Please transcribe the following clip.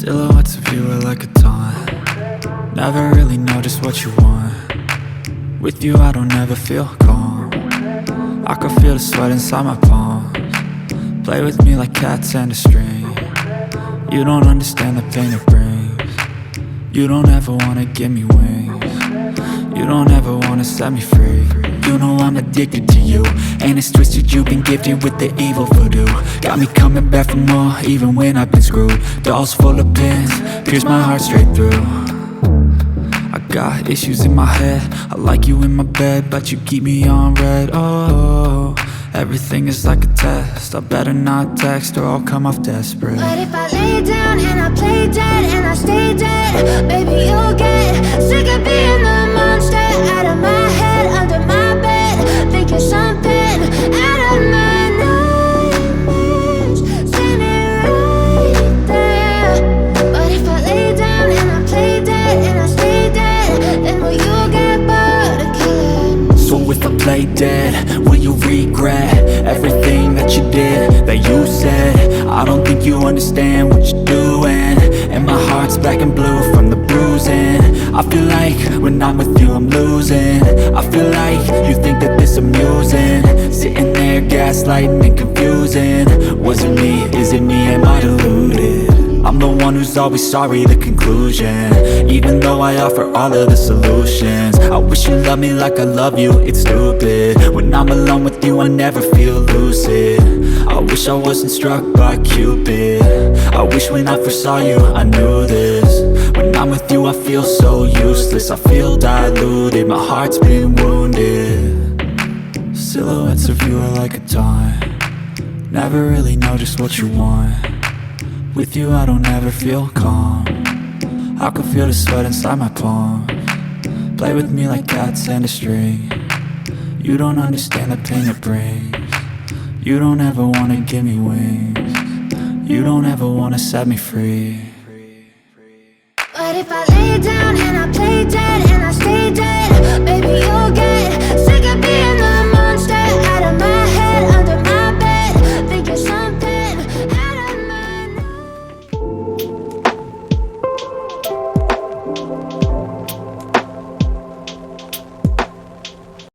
Silhouettes of you are like a taunt. Never really know just what you want. With you I don't ever feel calm. I can feel the sweat inside my palms. Play with me like cats and a string. You don't understand the pain it brings. You don't ever wanna give me wings. You don't ever wanna set me free. You know I'm addicted to you, and it's twisted, you've been gifted with the evil voodoo. Got me coming back for more, even when I've been screwed. Dolls full of pins, pierce my heart straight through. I got issues in my head, I like you in my bed, but you keep me on red. Oh, everything is like a test, I better not text or I'll come off desperate. But if I lay down and I play dead and I stay dead, baby you'll get sick of being the monster out of my head, under my bed, thinking something out of my nightmares, standing right there. But if I lay down and I play dead and I stay dead, then will you get bored of killing me? So if I play dead, will you regret everything that you did, that you said? I don't think you understand what you're doing, and my heart's black and blue from the bruising. I feel like when I'm with you I'm losing. I feel like you think that this amusing, sitting there gaslighting and confusing. Was it me? Is it me? Am I deluded? I'm the one who's always sorry, the conclusion, even though I offer all of the solutions. I wish you loved me like I love you, it's stupid. When I'm alone with you I never feel lucid. I wish I wasn't struck by Cupid. I wish when I first saw you I knew this. When I'm with you I feel so useless, I feel diluted, my heart's been wounded. Silhouettes of you are like a taunt. Never really know just what you want. With you I don't ever feel calm. I can feel the sweat inside my palms. Play with me like cats and a string. You don't understand the pain it brings. You don't ever wanna give me wings. You don't ever wanna set me free. But if I lay down and I play dead and I stay dead, baby you'll get